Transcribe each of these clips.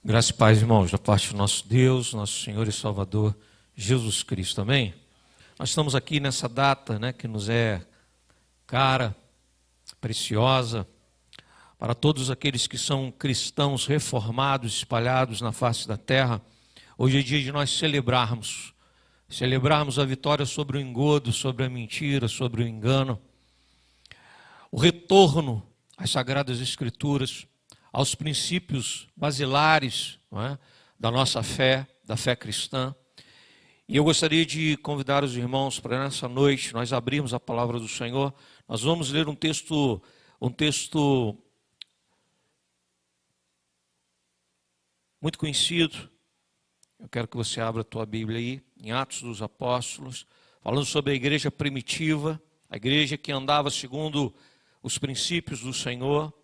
Graça e paz, irmãos, da parte do nosso Deus, nosso Senhor e Salvador, Jesus Cristo, amém? Nós estamos aqui nessa data, que nos é cara, preciosa, para todos aqueles que são cristãos reformados, espalhados na face da terra. Hoje é dia de nós celebrarmos a vitória sobre o engodo, sobre a mentira, sobre o engano, o retorno às Sagradas Escrituras, aos princípios basilares, da nossa fé, da fé cristã. E eu gostaria de convidar os irmãos para nessa noite nós abrirmos a palavra do Senhor. Nós vamos ler um texto muito conhecido. Eu quero que você abra a tua Bíblia aí, em Atos dos Apóstolos, falando sobre a igreja primitiva, a igreja que andava segundo os princípios do Senhor,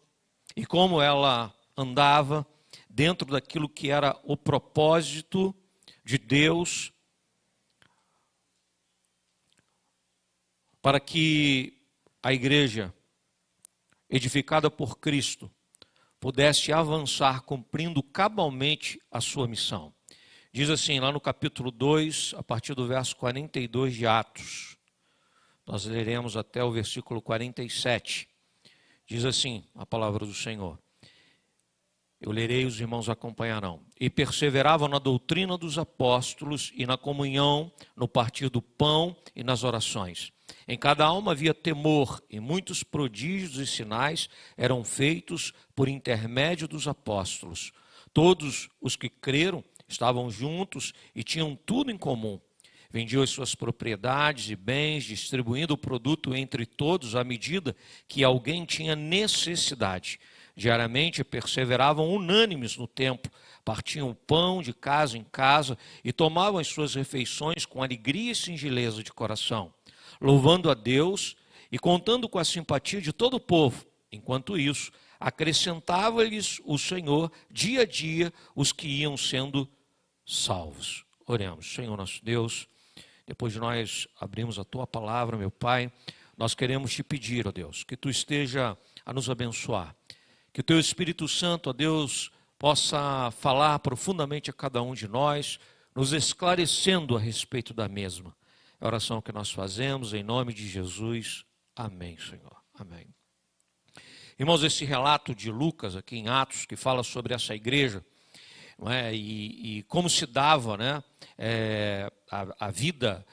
e como ela andava dentro daquilo que era o propósito de Deus para que a igreja, edificada por Cristo, pudesse avançar cumprindo cabalmente a sua missão. Diz assim, lá no capítulo 2, a partir do verso 42 de Atos, nós leremos até o versículo 47. Diz assim a palavra do Senhor. Eu lerei, os irmãos acompanharão. E perseveravam na doutrina dos apóstolos e na comunhão, no partir do pão e nas orações. Em cada alma havia temor, e muitos prodígios e sinais eram feitos por intermédio dos apóstolos. Todos os que creram estavam juntos e tinham tudo em comum. Vendiam as suas propriedades e bens, distribuindo o produto entre todos à medida que alguém tinha necessidade. Diariamente perseveravam unânimes no templo, partiam o pão de casa em casa e tomavam as suas refeições com alegria e singeleza de coração, louvando a Deus e contando com a simpatia de todo o povo. Enquanto isso, acrescentava-lhes o Senhor dia a dia os que iam sendo salvos. Oremos. Senhor nosso Deus, depois de nós abrirmos a Tua palavra, meu Pai, nós queremos Te pedir, ó Deus, que Tu esteja a nos abençoar, que o Teu Espírito Santo, ó Deus, possa falar profundamente a cada um de nós, nos esclarecendo a respeito da mesma. É a oração que nós fazemos em nome de Jesus. Amém, Senhor. Amém. Irmãos, esse relato de Lucas aqui em Atos, que fala sobre essa igreja, e como se dava a vida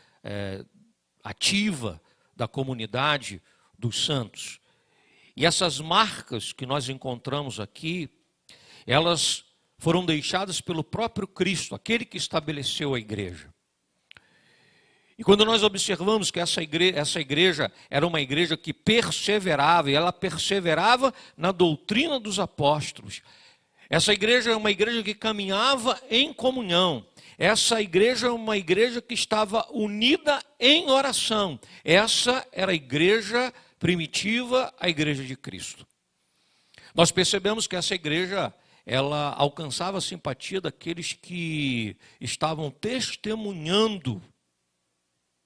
ativa da comunidade dos santos. E essas marcas que nós encontramos aqui, elas foram deixadas pelo próprio Cristo, aquele que estabeleceu a igreja. E quando nós observamos que essa igreja era uma igreja que perseverava, e ela perseverava na doutrina dos apóstolos. Essa igreja é uma igreja que caminhava em comunhão. Essa igreja é uma igreja que estava unida em oração. Essa era a igreja primitiva, a igreja de Cristo. Nós percebemos que essa igreja, ela alcançava a simpatia daqueles que estavam testemunhando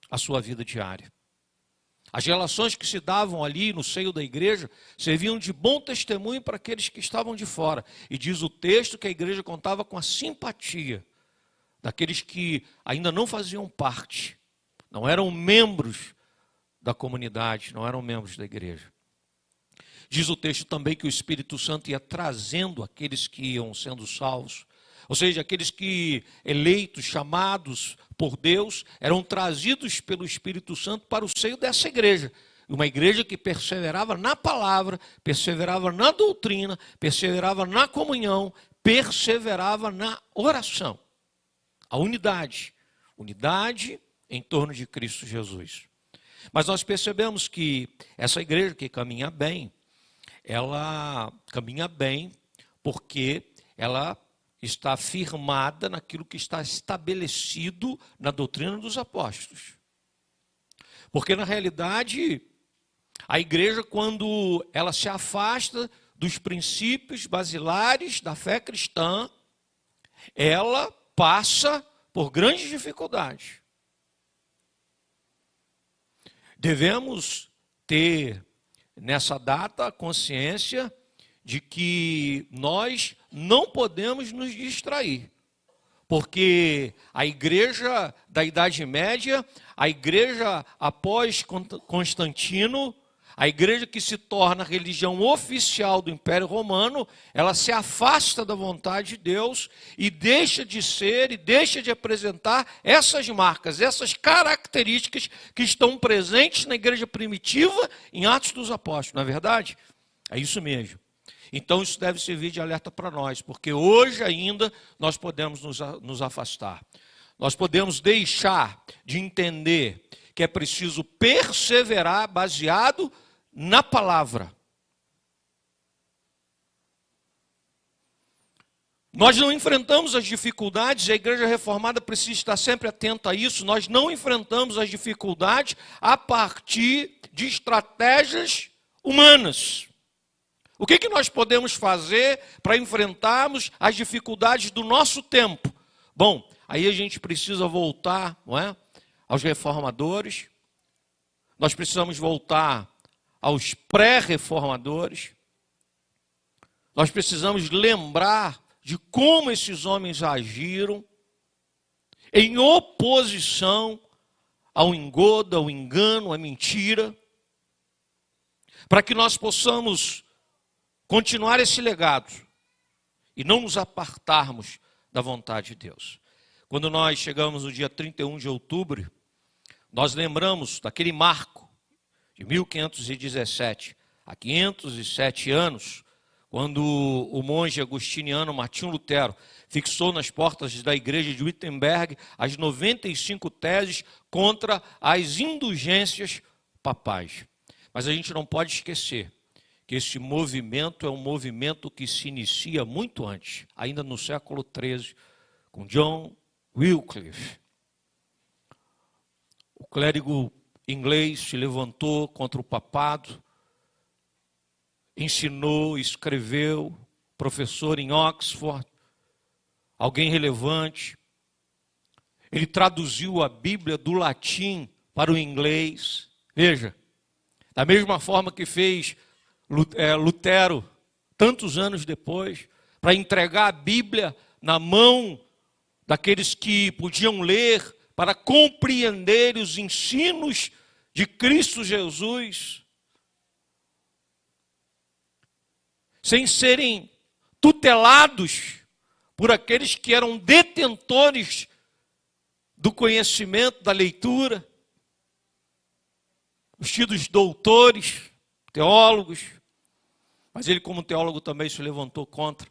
a sua vida diária. As relações que se davam ali no seio da igreja serviam de bom testemunho para aqueles que estavam de fora. E diz o texto que a igreja contava com a simpatia daqueles que ainda não faziam parte, não eram membros da comunidade, não eram membros da igreja. Diz o texto também que o Espírito Santo ia trazendo aqueles que iam sendo salvos. Ou seja, aqueles que eleitos, chamados por Deus, eram trazidos pelo Espírito Santo para o seio dessa igreja. Uma igreja que perseverava na palavra, perseverava na doutrina, perseverava na comunhão, perseverava na oração. A unidade em torno de Cristo Jesus. Mas nós percebemos que essa igreja que caminha bem, ela caminha bem porque ela está firmada naquilo que está estabelecido na doutrina dos apóstolos. Porque, na realidade, a igreja, quando ela se afasta dos princípios basilares da fé cristã, ela passa por grandes dificuldades. Devemos ter, nessa data, a consciência de que nós não podemos nos distrair. Porque a igreja da Idade Média, a igreja após Constantino, a igreja que se torna a religião oficial do Império Romano, ela se afasta da vontade de Deus e deixa de ser e deixa de apresentar essas marcas, essas características que estão presentes na igreja primitiva em Atos dos Apóstolos, não é verdade? É isso mesmo. Então isso deve servir de alerta para nós, porque hoje ainda nós podemos nos afastar. Nós podemos deixar de entender que é preciso perseverar baseado na palavra. Nós não enfrentamos as dificuldades, e a igreja reformada precisa estar sempre atenta a isso. Nós não enfrentamos as dificuldades a partir de estratégias humanas. O que nós podemos fazer para enfrentarmos as dificuldades do nosso tempo? Bom, aí a gente precisa voltar, não é, aos reformadores. Nós precisamos voltar aos pré-reformadores. Nós precisamos lembrar de como esses homens agiram em oposição ao engodo, ao engano, à mentira, para que nós possamos continuar esse legado e não nos apartarmos da vontade de Deus. Quando nós chegamos no dia 31 de outubro, nós lembramos daquele marco de 1517, há 507 anos, quando o monge agostiniano Martinho Lutero fixou nas portas da igreja de Wittenberg as 95 teses contra as indulgências papais. Mas a gente não pode esquecer que esse movimento é um movimento que se inicia muito antes, ainda no século XIII, com John Wycliffe. O clérigo inglês se levantou contra o papado, ensinou, escreveu, professor em Oxford, alguém relevante. Ele traduziu a Bíblia do latim para o inglês. Veja, da mesma forma que fez Lutero, tantos anos depois, para entregar a Bíblia na mão daqueles que podiam ler, para compreender os ensinos de Cristo Jesus, sem serem tutelados por aqueles que eram detentores do conhecimento, da leitura, os tidos doutores, teólogos. Mas ele, como teólogo, também se levantou contra.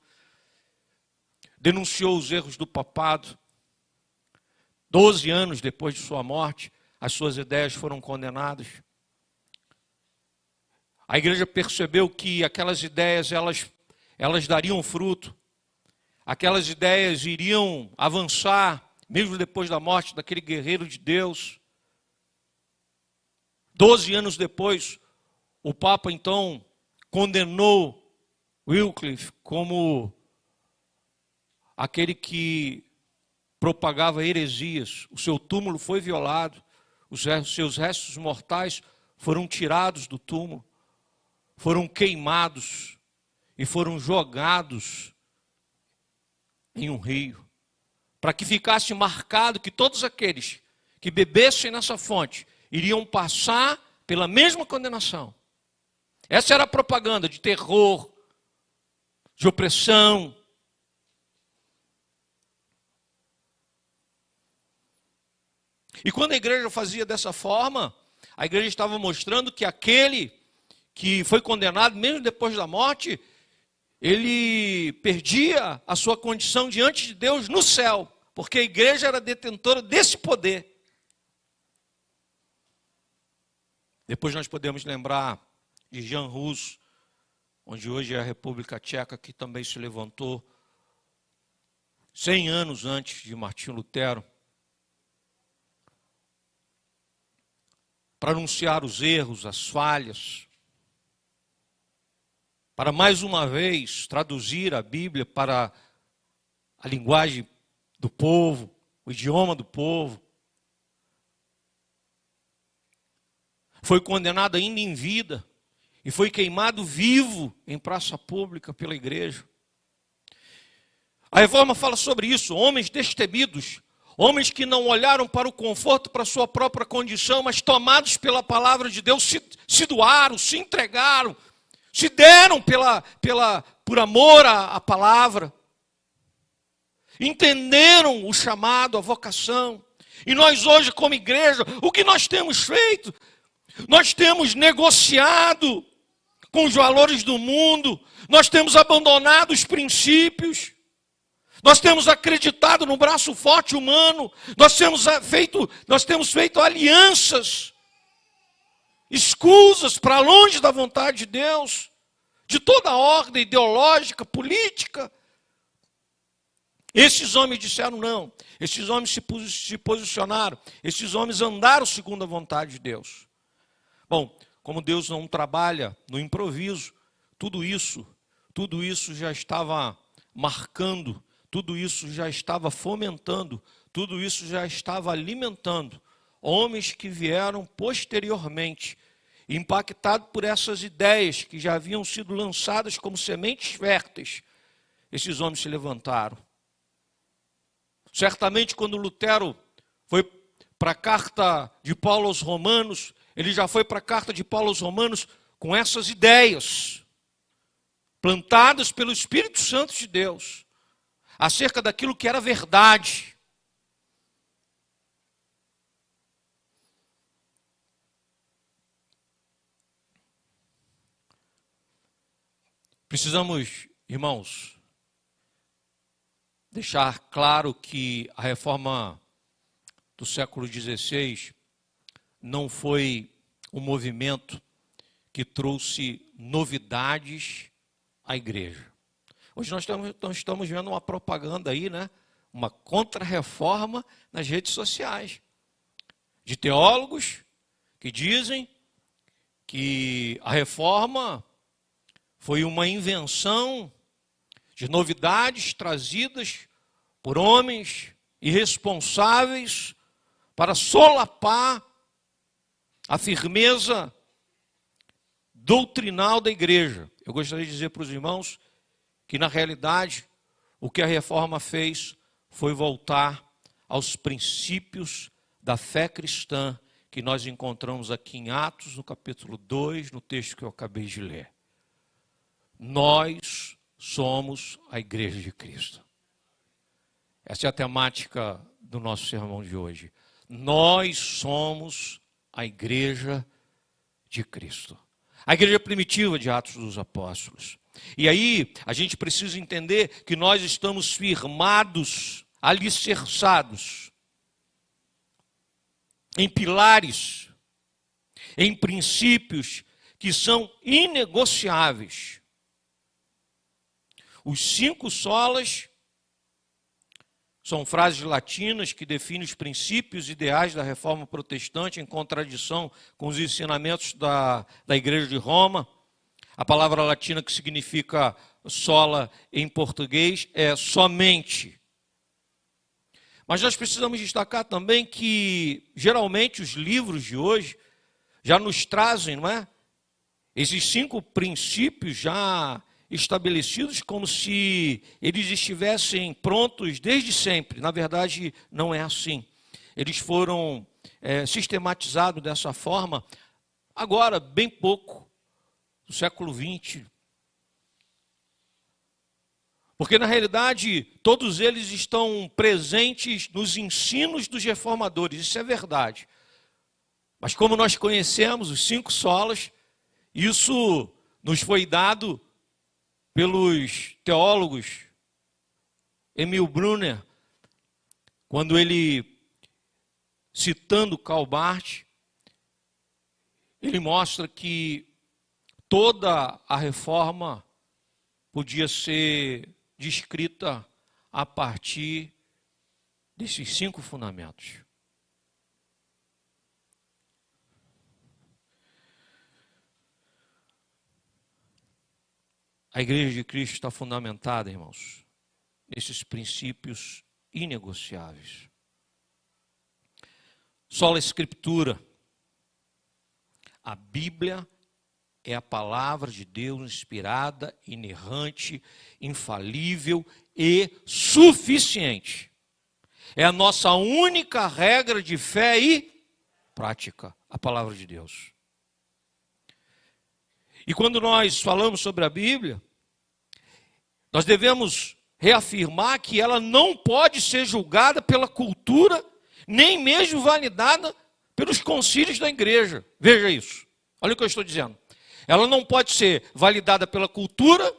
Denunciou os erros do papado. 12 anos depois de sua morte, as suas ideias foram condenadas. A igreja percebeu que aquelas ideias, elas dariam fruto. Aquelas ideias iriam avançar, mesmo depois da morte daquele guerreiro de Deus. 12 anos depois, o Papa, então, condenou Wycliffe como aquele que propagava heresias. O seu túmulo foi violado, os seus restos mortais foram tirados do túmulo, foram queimados e foram jogados em um rio, para que ficasse marcado que todos aqueles que bebessem nessa fonte iriam passar pela mesma condenação. Essa era a propaganda de terror, de opressão. E quando a igreja fazia dessa forma, a igreja estava mostrando que aquele que foi condenado, mesmo depois da morte, ele perdia a sua condição diante de Deus no céu, porque a igreja era detentora desse poder. Depois nós podemos lembrar de Jan Hus, onde hoje é a República Tcheca, que também se levantou 100 anos antes de Martinho Lutero, para anunciar os erros, as falhas, para mais uma vez traduzir a Bíblia para a linguagem do povo, o idioma do povo. Foi condenado ainda em vida e foi queimado vivo em praça pública pela igreja. A reforma fala sobre isso, homens destemidos, homens que não olharam para o conforto, para a sua própria condição, mas tomados pela palavra de Deus, se doaram, se entregaram, se deram por amor à palavra. Entenderam o chamado, a vocação. E nós hoje, como igreja, o que nós temos feito? Nós temos negociado com os valores do mundo, nós temos abandonado os princípios, nós temos acreditado no braço forte humano, nós temos feito alianças escusas para longe da vontade de Deus, de toda a ordem ideológica, política. Esses homens disseram não, esses homens se posicionaram, esses homens andaram segundo a vontade de Deus. Bom, como Deus não trabalha no improviso, tudo isso já estava marcando, tudo isso já estava fomentando, tudo isso já estava alimentando homens que vieram posteriormente, impactados por essas ideias que já haviam sido lançadas como sementes férteis. Esses homens se levantaram. Certamente, quando Lutero foi para a carta de Paulo aos Romanos, ele já foi para a carta de Paulo aos Romanos com essas ideias, plantadas pelo Espírito Santo de Deus, acerca daquilo que era verdade. Precisamos, irmãos, deixar claro que a reforma do século XVI não foi um movimento que trouxe novidades à igreja. Hoje nós estamos vendo uma propaganda aí, né? Uma contra-reforma nas redes sociais, de teólogos que dizem que a reforma foi uma invenção de novidades trazidas por homens irresponsáveis para solapar a firmeza doutrinal da igreja. Eu gostaria de dizer para os irmãos que, na realidade, o que a reforma fez foi voltar aos princípios da fé cristã que nós encontramos aqui em Atos, no capítulo 2, no texto que eu acabei de ler. Nós somos a igreja de Cristo. Essa é a temática do nosso sermão de hoje. Nós somos a igreja de Cristo. A igreja primitiva de Atos dos Apóstolos. E aí, a gente precisa entender que nós estamos firmados, alicerçados em pilares, em princípios que são inegociáveis. Os 5 solas são frases latinas que definem os princípios ideais da reforma protestante em contradição com os ensinamentos da igreja de Roma. A palavra latina que significa sola em português é somente. Mas nós precisamos destacar também que, geralmente, os livros de hoje já nos trazem, não é? Esses 5 princípios já estabelecidos como se eles estivessem prontos desde sempre. Na verdade, não é assim. Eles foram sistematizados dessa forma agora, bem pouco, no século XX. Porque, na realidade, todos eles estão presentes nos ensinos dos reformadores. Isso é verdade. Mas como nós conhecemos os 5 solas, isso nos foi dado pelos teólogos. Emil Brunner, quando ele, citando Karl Barth, ele mostra que toda a reforma podia ser descrita a partir desses 5 fundamentos. A igreja de Cristo está fundamentada, irmãos, nesses princípios inegociáveis. Sola Escritura, a Bíblia é a palavra de Deus inspirada, inerrante, infalível e suficiente. É a nossa única regra de fé e prática, a palavra de Deus. E quando nós falamos sobre a Bíblia, nós devemos reafirmar que ela não pode ser julgada pela cultura, nem mesmo validada pelos concílios da igreja. Veja isso. Olha o que eu estou dizendo. Ela não pode ser validada pela cultura.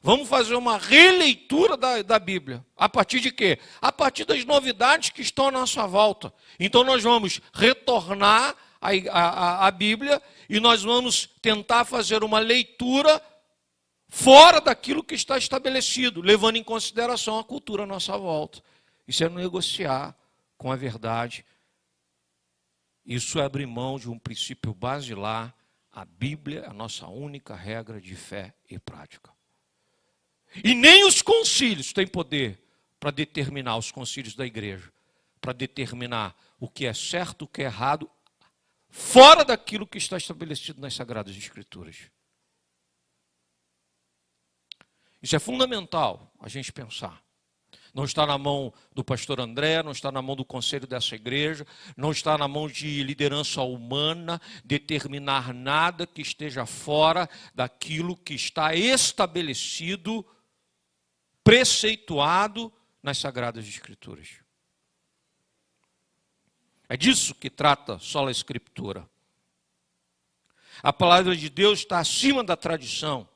Vamos fazer uma releitura da Bíblia. A partir de quê? A partir das novidades que estão à nossa volta. Então nós vamos retornar à Bíblia e nós vamos tentar fazer uma leitura fora daquilo que está estabelecido, levando em consideração a cultura à nossa volta. Isso é negociar com a verdade. Isso é abrir mão de um princípio basilar. A Bíblia é a nossa única regra de fé e prática. E nem os concílios têm poder para determinar, os concílios da igreja, para determinar o que é certo, o que é errado, fora daquilo que está estabelecido nas Sagradas Escrituras. Isso é fundamental a gente pensar. Não está na mão do pastor André, não está na mão do conselho dessa igreja, não está na mão de liderança humana determinar nada que esteja fora daquilo que está estabelecido, preceituado nas Sagradas Escrituras. É disso que trata sola Escritura. A palavra de Deus está acima da tradição,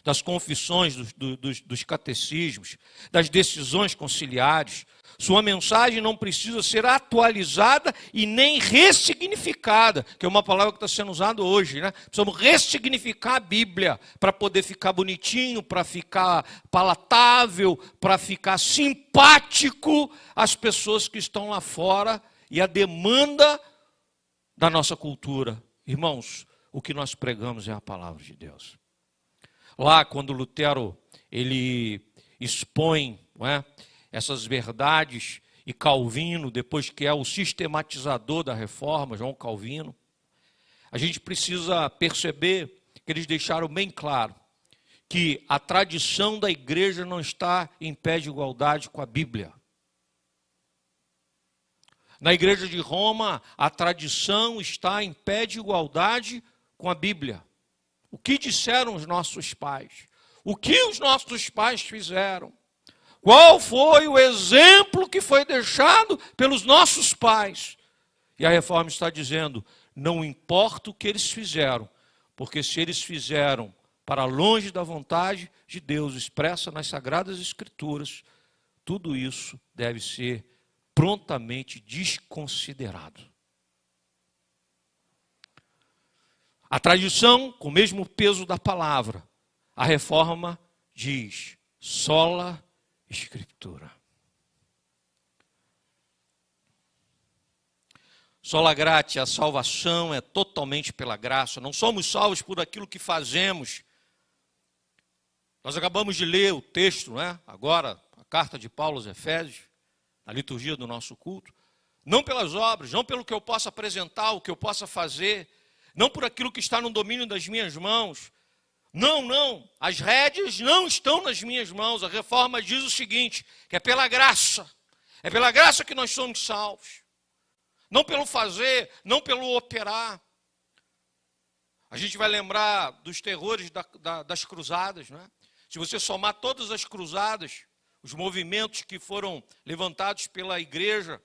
das confissões, dos catecismos, das decisões conciliares. Sua mensagem não precisa ser atualizada e nem ressignificada, que é uma palavra que está sendo usada hoje, né? Precisamos ressignificar a Bíblia para poder ficar bonitinho, para ficar palatável, para ficar simpático às pessoas que estão lá fora e à demanda da nossa cultura. Irmãos, o que nós pregamos é a palavra de Deus. Lá, quando Lutero ele expõe, não é, essas verdades, e Calvino, depois que é o sistematizador da reforma, João Calvino, a gente precisa perceber que eles deixaram bem claro que a tradição da igreja não está em pé de igualdade com a Bíblia. Na igreja de Roma, a tradição está em pé de igualdade com a Bíblia. O que disseram os nossos pais? O que os nossos pais fizeram? Qual foi o exemplo que foi deixado pelos nossos pais? E a reforma está dizendo, não importa o que eles fizeram, porque se eles fizeram para longe da vontade de Deus expressa nas Sagradas Escrituras, tudo isso deve ser prontamente desconsiderado. A tradição, com o mesmo peso da palavra, a reforma diz, sola Escritura. Sola gratia, a salvação é totalmente pela graça. Não somos salvos por aquilo que fazemos. Nós acabamos de ler o texto, não é? Agora, a carta de Paulo aos Efésios, na liturgia do nosso culto. Não pelas obras, não pelo que eu possa apresentar, o que eu possa fazer, não por aquilo que está no domínio das minhas mãos. Não, as rédeas não estão nas minhas mãos. A reforma diz o seguinte, que é pela graça que nós somos salvos. Não pelo fazer, não pelo operar. A gente vai lembrar dos terrores das cruzadas, não é? Se você somar todas as cruzadas, os movimentos que foram levantados pela igreja,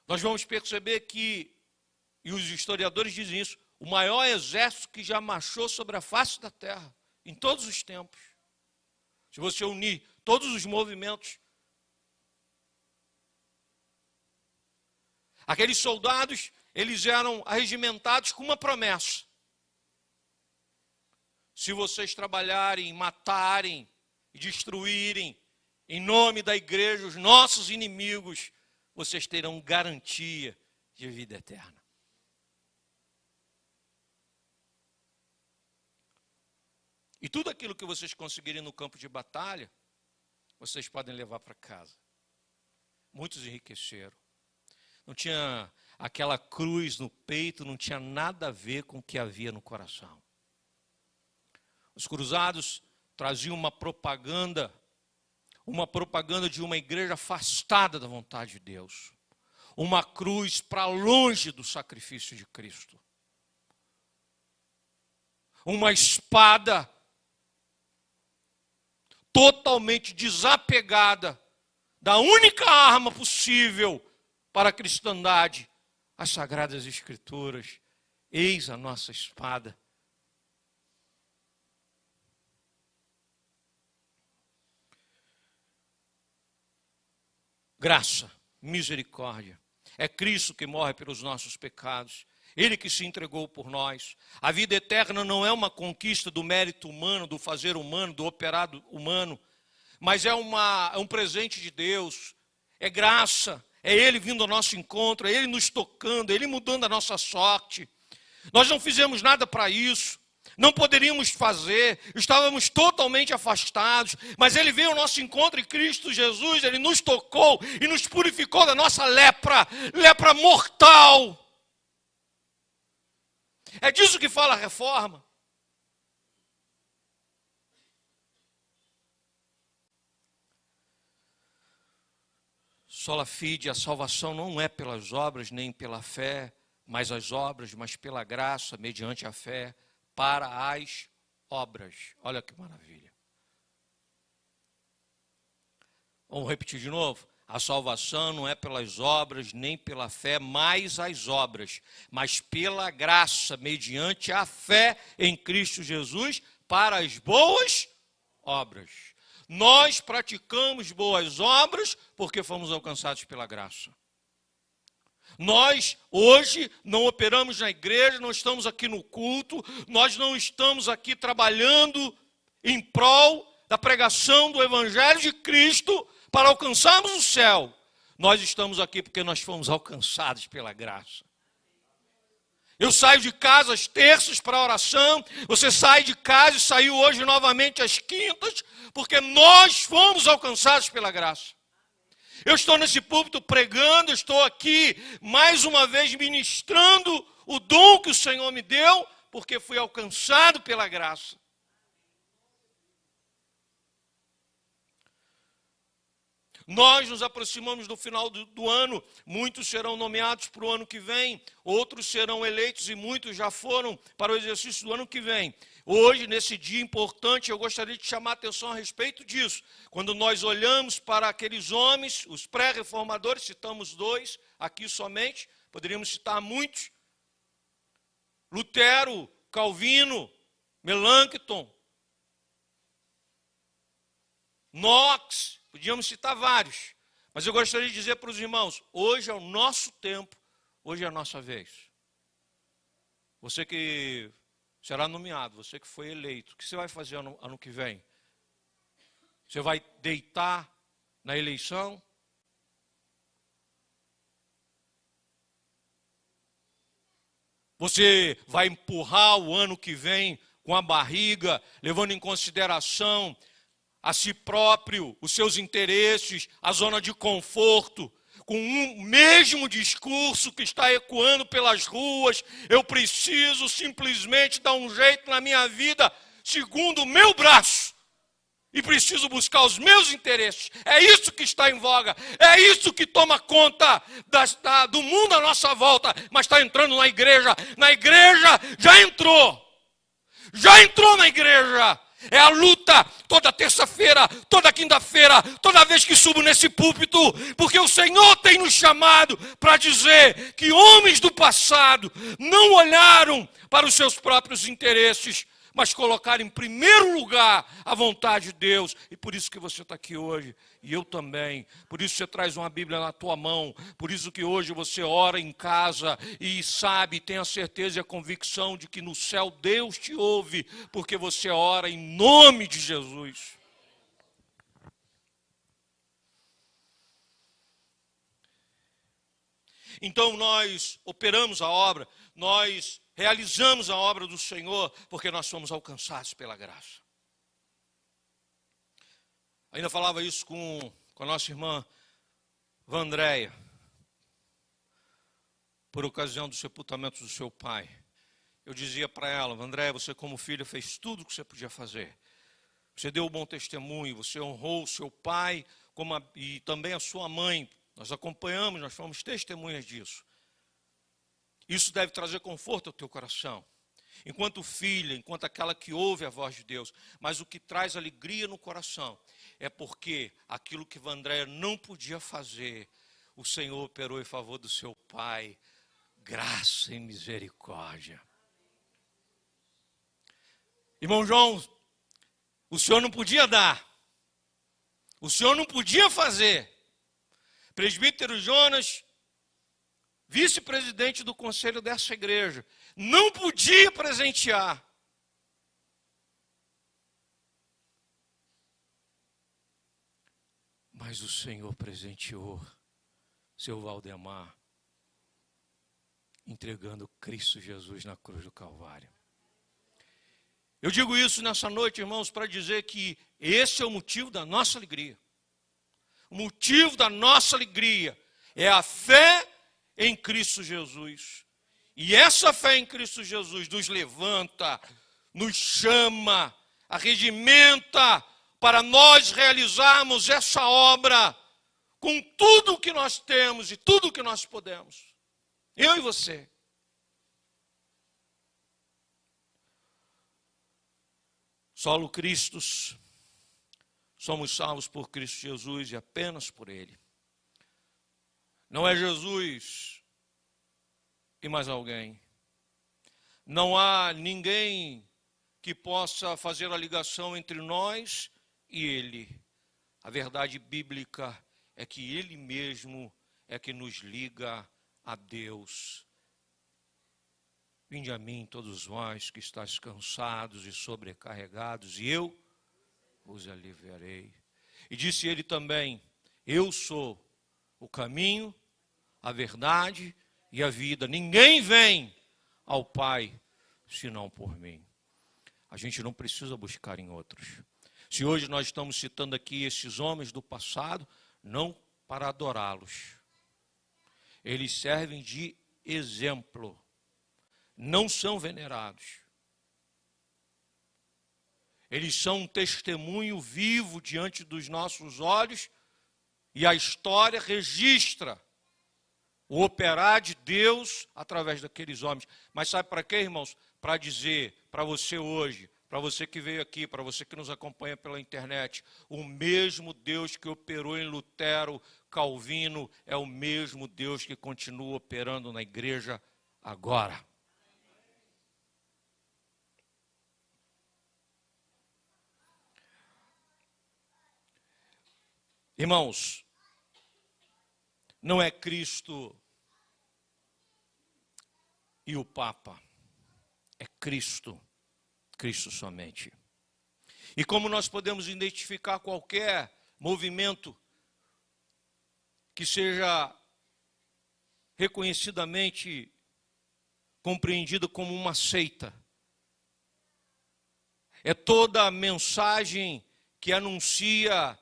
nós vamos perceber que, e os historiadores dizem isso, o maior exército que já marchou sobre a face da terra, em todos os tempos. Se você unir todos os movimentos, aqueles soldados, eles eram arregimentados com uma promessa. Se vocês trabalharem, matarem e destruírem, em nome da igreja, os nossos inimigos, vocês terão garantia de vida eterna. E tudo aquilo que vocês conseguirem no campo de batalha, vocês podem levar para casa. Muitos enriqueceram. Não tinha aquela cruz no peito não tinha nada a ver com o que havia no coração. Os cruzados traziam uma propaganda de uma igreja afastada da vontade de Deus. Uma cruz para longe do sacrifício de Cristo. Uma espada totalmente desapegada da única arma possível para a cristandade, as Sagradas Escrituras. Eis a nossa espada. Graça, misericórdia. É Cristo que morre pelos nossos pecados. Ele que se entregou por nós. A vida eterna não é uma conquista do mérito humano, do fazer humano, do operado humano, mas é um presente de Deus. É graça, é Ele vindo ao nosso encontro, é Ele nos tocando, é Ele mudando a nossa sorte. Nós não fizemos nada para isso. Não poderíamos fazer, estávamos totalmente afastados, mas Ele veio ao nosso encontro em Cristo Jesus, Ele nos tocou e nos purificou da nossa lepra mortal. É disso que fala a reforma. Sola fide, a salvação não é pelas obras nem pela fé, mas pela graça, mediante a fé, para as obras. Olha que maravilha. Vamos repetir de novo? A salvação não é pelas obras, nem pela fé, mais as obras, mas pela graça, mediante a fé em Cristo Jesus, para as boas obras. Nós praticamos boas obras porque fomos alcançados pela graça. Nós, hoje, não operamos na igreja, não estamos aqui no culto, nós não estamos aqui trabalhando em prol da pregação do Evangelho de Cristo para alcançarmos o céu. Nós estamos aqui porque nós fomos alcançados pela graça. Eu saio de casa às terças para a oração, você sai de casa e saiu hoje novamente às quintas, porque nós fomos alcançados pela graça. Eu estou nesse púlpito pregando, eu estou aqui mais uma vez ministrando o dom que o Senhor me deu, porque fui alcançado pela graça. Nós nos aproximamos do final do ano, muitos serão nomeados para o ano que vem, outros serão eleitos e muitos já foram para o exercício do ano que vem. Hoje, nesse dia importante, eu gostaria de chamar a atenção a respeito disso. Quando nós olhamos para aqueles homens, os pré-reformadores, citamos 2 aqui somente, poderíamos citar muitos. Lutero, Calvino, Melancton, Knox, podíamos citar vários. Mas eu gostaria de dizer para os irmãos, hoje é o nosso tempo, hoje é a nossa vez. Você que será nomeado, você que foi eleito, o que você vai fazer ano que vem? Você vai deitar na eleição? Você vai empurrar o ano que vem com a barriga, levando em consideração a si próprio, os seus interesses, a zona de conforto, com o mesmo discurso que está ecoando pelas ruas? Eu preciso simplesmente dar um jeito na minha vida segundo o meu braço e preciso buscar os meus interesses. É isso que está em voga, é isso que toma conta do mundo à nossa volta, mas está entrando na igreja já entrou na igreja. É a luta toda terça-feira, toda quinta-feira, toda vez que subo nesse púlpito, porque o Senhor tem nos chamado para dizer que homens do passado não olharam para os seus próprios interesses, mas colocaram em primeiro lugar a vontade de Deus. E por isso que você está aqui hoje, e eu também. Por isso você traz uma Bíblia na tua mão, por isso que hoje você ora em casa e sabe, tem a certeza e a convicção de que no céu Deus te ouve, porque você ora em nome de Jesus. Então nós operamos a obra, nós realizamos a obra do Senhor, porque nós somos alcançados pela graça. Ainda falava isso com a nossa irmã Vandréia. por ocasião do sepultamento do seu pai. Eu dizia para ela: André, você como filha fez tudo o que você podia fazer. Você deu um bom testemunho, você honrou o seu pai e também a sua mãe. Nós acompanhamos, nós fomos testemunhas disso. Isso deve trazer conforto ao teu coração, enquanto filha, enquanto aquela que ouve a voz de Deus. Mas o que traz alegria no coração é porque aquilo que André não podia fazer, o Senhor operou em favor do seu pai. Graça e misericórdia. Irmão João, o senhor não podia dar, o senhor não podia fazer. Presbítero Jonas, vice-presidente do conselho dessa igreja, não podia presentear. Mas o Senhor presenteou seu Valdemar, entregando Cristo Jesus na cruz do Calvário. Eu digo isso nessa noite, irmãos, para dizer que esse é o motivo da nossa alegria. O motivo da nossa alegria é a fé em Cristo Jesus. E essa fé em Cristo Jesus nos levanta, nos chama, arregimenta para nós realizarmos essa obra com tudo o que nós temos e tudo o que nós podemos. Eu e você. Solo Cristos, somos salvos por Cristo Jesus e apenas por Ele. Não é Jesus e mais alguém. Não há ninguém que possa fazer a ligação entre nós e Ele. A verdade bíblica é que Ele mesmo é que nos liga a Deus. Vinde a mim, todos vós que estáis cansados e sobrecarregados, e eu vos aliviarei. E disse ele também: eu sou o caminho, a verdade e a vida. Ninguém vem ao Pai senão por mim. A gente não precisa buscar em outros. Se hoje nós estamos citando aqui esses homens do passado, não para adorá-los. Eles servem de exemplo. Não são venerados. Eles são um testemunho vivo diante dos nossos olhos e a história registra o operar de Deus através daqueles homens. Mas sabe para quê, irmãos? Para dizer para você hoje, para você que veio aqui, para você que nos acompanha pela internet, o mesmo Deus que operou em Lutero, Calvino, é o mesmo Deus que continua operando na igreja agora. Irmãos, não é Cristo e o Papa, é Cristo, Cristo somente. E como nós podemos identificar qualquer movimento que seja reconhecidamente compreendido como uma seita, é toda a mensagem que anuncia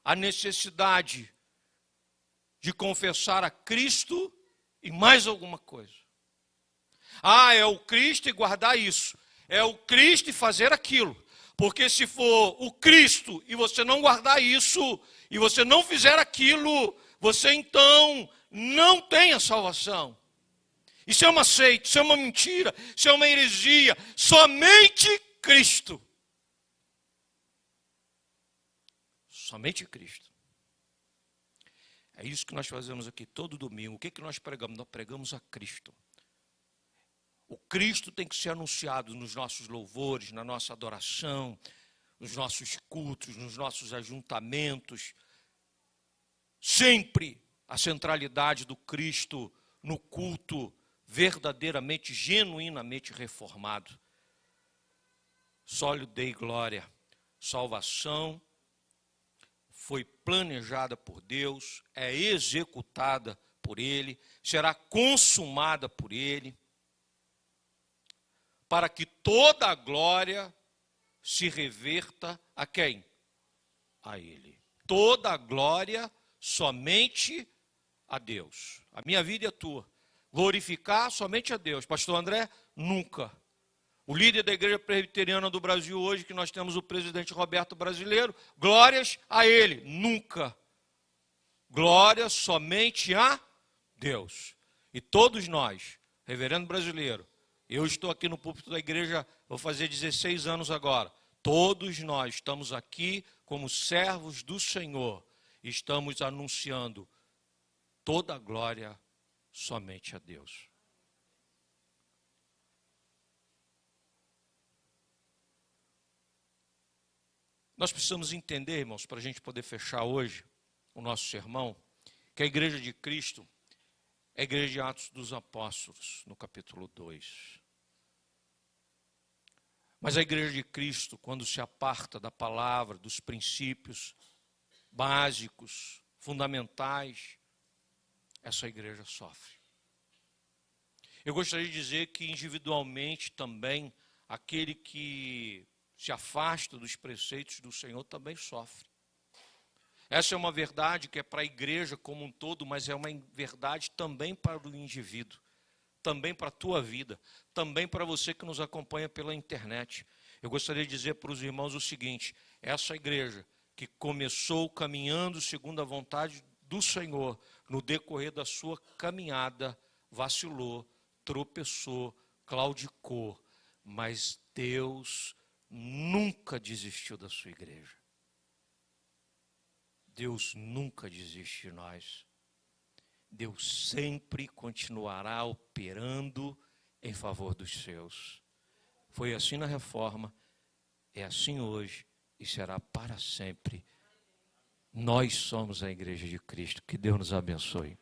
a necessidade de confessar a Cristo e mais alguma coisa. Ah, é o Cristo e guardar isso. É o Cristo e fazer aquilo. Porque se for o Cristo e você não guardar isso, e você não fizer aquilo, você então não tem a salvação. Isso é uma seita, isso é uma mentira, isso é uma heresia. Somente Cristo. Somente Cristo. É isso que nós fazemos aqui todo domingo. O que nós pregamos? Nós pregamos a Cristo. O Cristo tem que ser anunciado nos nossos louvores, na nossa adoração, nos nossos cultos, nos nossos ajuntamentos. Sempre a centralidade do Cristo no culto verdadeiramente, genuinamente reformado. Só lhe dei glória. Salvação foi planejada por Deus, é executada por Ele, será consumada por Ele, para que toda a glória se reverta a quem? A Ele. Toda a glória somente a Deus. A minha vida e a tua. glorificar somente a Deus. Pastor André, nunca. O líder da Igreja Presbiteriana do Brasil hoje, que nós temos o presidente Roberto Brasileiro, glórias a ele, nunca. Glória somente a Deus. E todos nós, reverendo brasileiro, eu estou aqui no púlpito da igreja, vou fazer 16 anos agora. Todos nós estamos aqui como servos do Senhor. Estamos anunciando toda a glória somente a Deus. Nós precisamos entender, irmãos, para a gente poder fechar hoje o nosso sermão, que a igreja de Cristo é a igreja de Atos dos Apóstolos, no capítulo 2. Mas a igreja de Cristo, quando se aparta da palavra, dos princípios básicos, fundamentais, essa igreja sofre. Eu gostaria de dizer que individualmente também, aquele que se afasta dos preceitos do Senhor também sofre. Essa é uma verdade que é para a igreja como um todo, mas é uma verdade também para o indivíduo, também para a tua vida, também para você que nos acompanha pela internet. Eu gostaria de dizer para os irmãos o seguinte: essa igreja que começou caminhando segundo a vontade do Senhor, no decorrer da sua caminhada, vacilou, tropeçou, claudicou, mas Deus nunca desistiu da sua igreja. Deus nunca desiste de nós. Deus sempre continuará operando em favor dos seus. Foi assim na reforma, é assim hoje e será para sempre. Nós somos a igreja de Cristo. Que Deus nos abençoe.